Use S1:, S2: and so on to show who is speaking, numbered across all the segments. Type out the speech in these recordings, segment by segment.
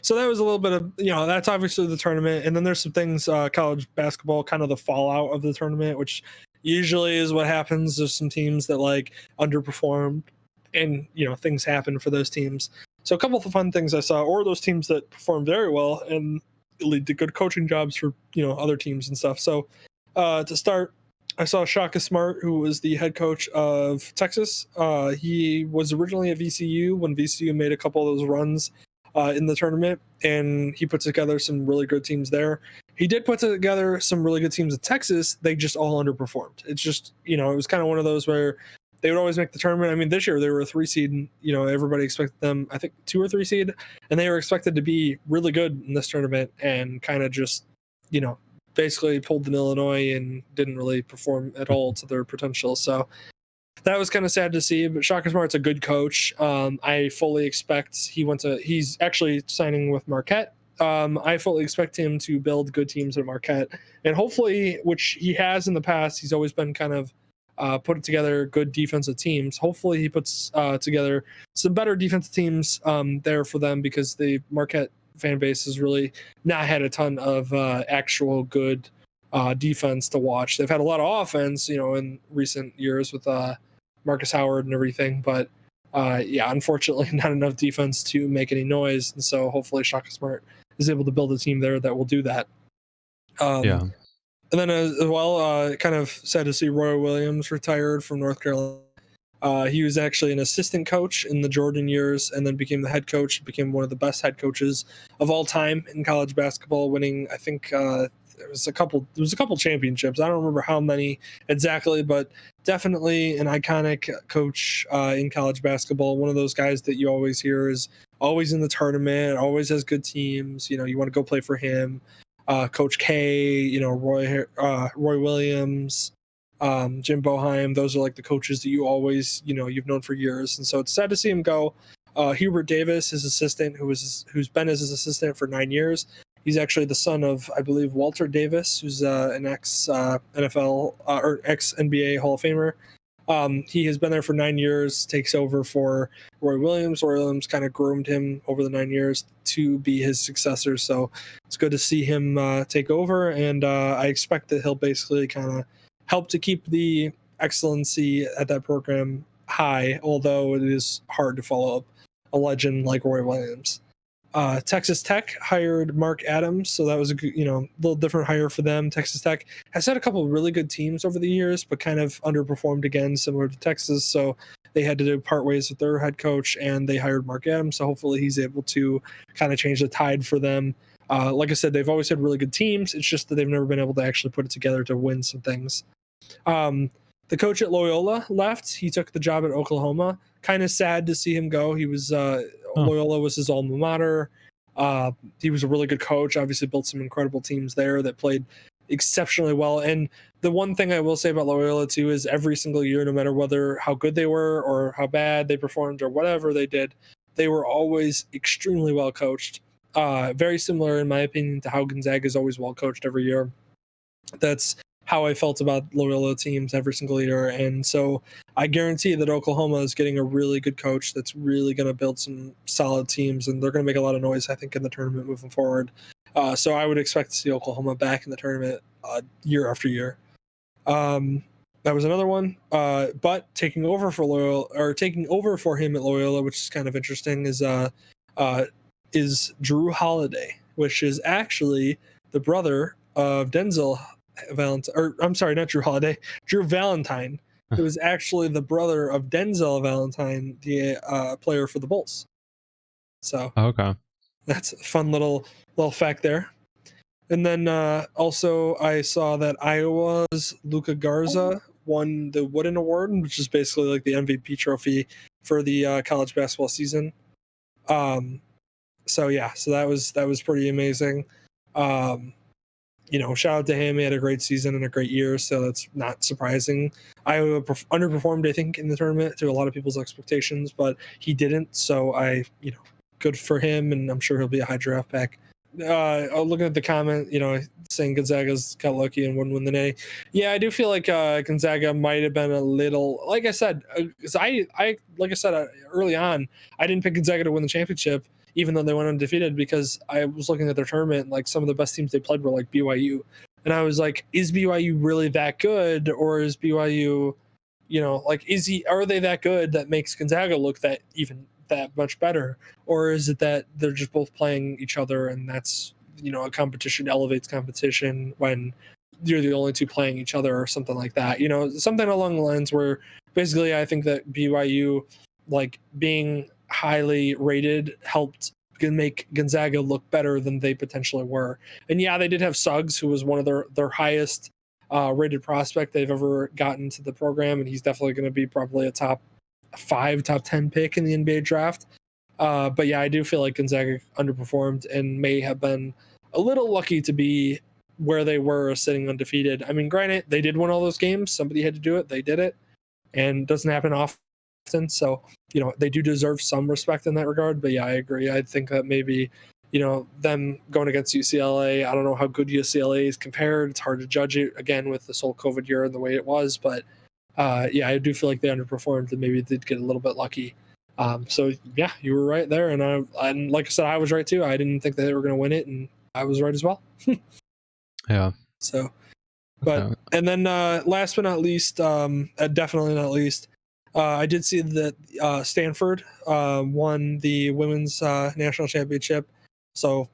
S1: So that was a little bit of, that's obviously the tournament. And then there's some things, college basketball, kind of the fallout of the tournament, which usually is what happens. There's some teams that like underperformed and, things happen for those teams. So a couple of fun things I saw, or those teams that performed very well and lead to good coaching jobs for, other teams and stuff. So to start, I saw Shaka Smart, who was the head coach of Texas. He was originally at VCU when VCU made a couple of those runs in the tournament, and he put together some really good teams there. He did put together some really good teams in Texas. They just all underperformed. It's just, it was kind of one of those where they would always make the tournament. I mean, this year they were a 3 seed, and, everybody expected them, I think, 2 or 3 seed, and they were expected to be really good in this tournament and kind of just, basically pulled in Illinois and didn't really perform at all to their potential. So that was kind of sad to see, but Shaka Smart's a good coach. I fully expect he's actually signing with Marquette. I fully expect him to build good teams at Marquette, and hopefully, which he has in the past, he's always been kind of put together good defensive teams. Hopefully he puts together some better defensive teams there for them, because the Marquette fan base has really not had a ton of actual good defense to watch. They've had a lot of offense, in recent years with Marcus Howard and everything, but unfortunately not enough defense to make any noise. And so hopefully Shaka Smart is able to build a team there that will do that. And then as well, kind of sad to see Roy Williams retired from North Carolina. He was actually an assistant coach in the Jordan years, and then became the head coach, became one of the best head coaches of all time in college basketball, winning, I think, there was a couple championships. I don't remember how many exactly, but definitely an iconic coach in college basketball. One of those guys that you always hear is always in the tournament, always has good teams. You want to go play for him. Coach K, Roy Williams, Jim Boeheim. Those are like the coaches that you always, you've known for years. And so it's sad to see him go. Hubert Davis, his assistant, who's been his assistant for 9 years. He's actually the son of, I believe, Walter Davis, who's an ex NFL or ex NBA Hall of Famer. He has been there for 9 years, takes over for Roy Williams. Roy Williams kind of groomed him over the 9 years to be his successor. So it's good to see him take over. And I expect that he'll basically kind of help to keep the excellency at that program high, although it is hard to follow up a legend like Roy Williams. Texas Tech hired Mark Adams, so that was a little different hire for them. Texas Tech has had a couple of really good teams over the years, but kind of underperformed again, similar to Texas. So they had to part ways with their head coach, and they hired Mark Adams. So hopefully he's able to kind of change the tide for them. Like I said, they've always had really good teams. It's just that they've never been able to actually put it together to win some things. The coach at Loyola left. He took the job at Oklahoma. Kind of sad to see him go. He was Loyola was his alma mater. He was a really good coach. Obviously built some incredible teams there that played exceptionally well. And the one thing I will say about Loyola too is every single year, no matter how good they were or how bad they performed or whatever they did, they were always extremely well coached. Very similar, in my opinion, to how Gonzaga is always well coached every year. That's how I felt about Loyola teams every single year. And so I guarantee that Oklahoma is getting a really good coach that's really going to build some solid teams, and they're going to make a lot of noise, I think, in the tournament moving forward. So I would expect to see Oklahoma back in the tournament year after year. That was another one. But taking over for him at Loyola, which is kind of interesting, is Drew Holiday, which is actually the brother of Denzel Valentine, or I'm sorry, not Drew Holiday, Drew Valentine, who is actually the brother of Denzel Valentine, the player for the Bulls. So
S2: okay,
S1: that's a fun little fact there. And then also I saw that Iowa's Luka Garza won the Wooden Award, which is basically like the MVP trophy for the college basketball season. So that was pretty amazing. Shout out to him. He had a great season and a great year, so that's not surprising. Iowa underperformed, I think, in the tournament to a lot of people's expectations, but he didn't. So good for him, and I'm sure he'll be a high draft pick. Looking at the comment, saying Gonzaga's got lucky and wouldn't win the A. Yeah, I do feel like Gonzaga might have been a little, like I said, because I like I said early on, I didn't pick Gonzaga to win the championship, even though they went undefeated, because I was looking at their tournament and like some of the best teams they played were like BYU. And I was like, is BYU really that good, or is BYU, like, are they that good that makes Gonzaga look that much better? Or is it that they're just both playing each other and that's, a competition elevates competition when you're the only two playing each other or something like that, something along the lines where basically I think that BYU, like, being highly rated helped make Gonzaga look better than they potentially were. And yeah, they did have Suggs, who was one of their highest rated prospect they've ever gotten to the program, and he's definitely going to be probably a top 5, top 10 pick in the NBA draft. But yeah, I do feel like Gonzaga underperformed and may have been a little lucky to be where they were sitting undefeated. I mean, granted, they did win all those games. Somebody had to do it. They did it. And it doesn't happen often. So, they do deserve some respect in that regard. But yeah, I agree. I think that maybe, them going against UCLA, I don't know how good UCLA is compared. It's hard to judge it, again, with this whole COVID year and the way it was. But yeah, I do feel like they underperformed and maybe did get a little bit lucky. So yeah, you were right there, and like I said, I was right too. I didn't think that they were going to win it, and I was right as well.
S2: Yeah.
S1: So, but and then last but not least, definitely not least, I did see that Stanford won the women's national championship. So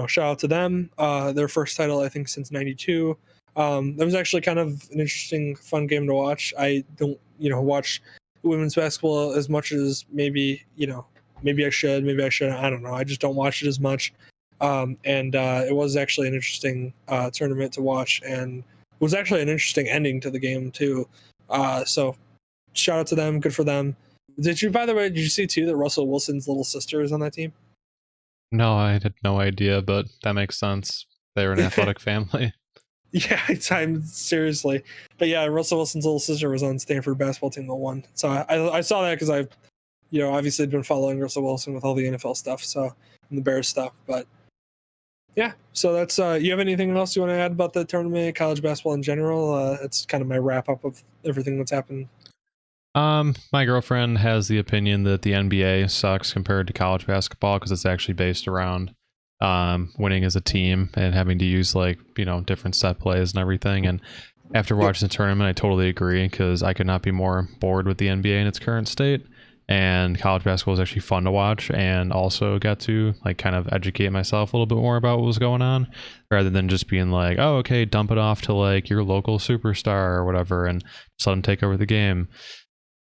S1: shout out to them. Their first title, I think, since '92. That was actually kind of an interesting, fun game to watch. I don't watch women's basketball as much as maybe I should, maybe I shouldn't, I don't know, I just don't watch it as much. And it was actually an interesting tournament to watch, and it was actually an interesting ending to the game too. So shout out to them, good for them. By the way, did you see too that Russell Wilson's little sister is on that team?
S2: No, I had no idea, but that makes sense. They were an athletic family.
S1: Yeah, I'm seriously. But yeah, Russell Wilson's little sister was on Stanford basketball team that won. So I saw that because I've, obviously been following Russell Wilson with all the NFL stuff, and the Bears stuff. But yeah, so that's, you have anything else you want to add about the tournament, college basketball in general? It's kind of my wrap up of everything that's happened.
S2: My girlfriend has the opinion that the NBA sucks compared to college basketball because it's actually based around winning as a team and having to use different set plays and everything. And after watching the tournament, I totally agree because I could not be more bored with the NBA in its current state. And college basketball is actually fun to watch, and also got to kind of educate myself a little bit more about what was going on, rather than just being like, oh, okay, dump it off to your local superstar or whatever and just let them take over the game.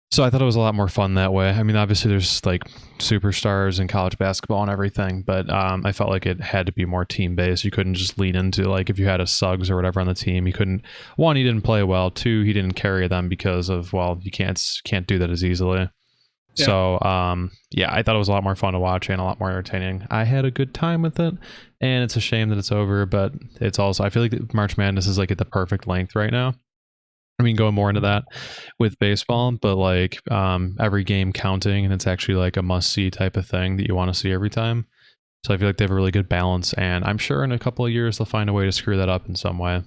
S2: So I thought it was a lot more fun that way. I mean, obviously there's superstars in college basketball and everything, but I felt like it had to be more team based. You couldn't just lean into if you had a Suggs or whatever on the team, you couldn't. One, he didn't play well. Two, he didn't carry them because of you can't do that as easily. Yeah. So yeah, I thought it was a lot more fun to watch and a lot more entertaining. I had a good time with it, and it's a shame that it's over, but it's also, I feel like March Madness is at the perfect length right now. I mean, going more into that with baseball, but every game counting, and it's actually a must-see type of thing that you want to see every time. So I feel like they have a really good balance, and I'm sure in a couple of years they'll find a way to screw that up in some way.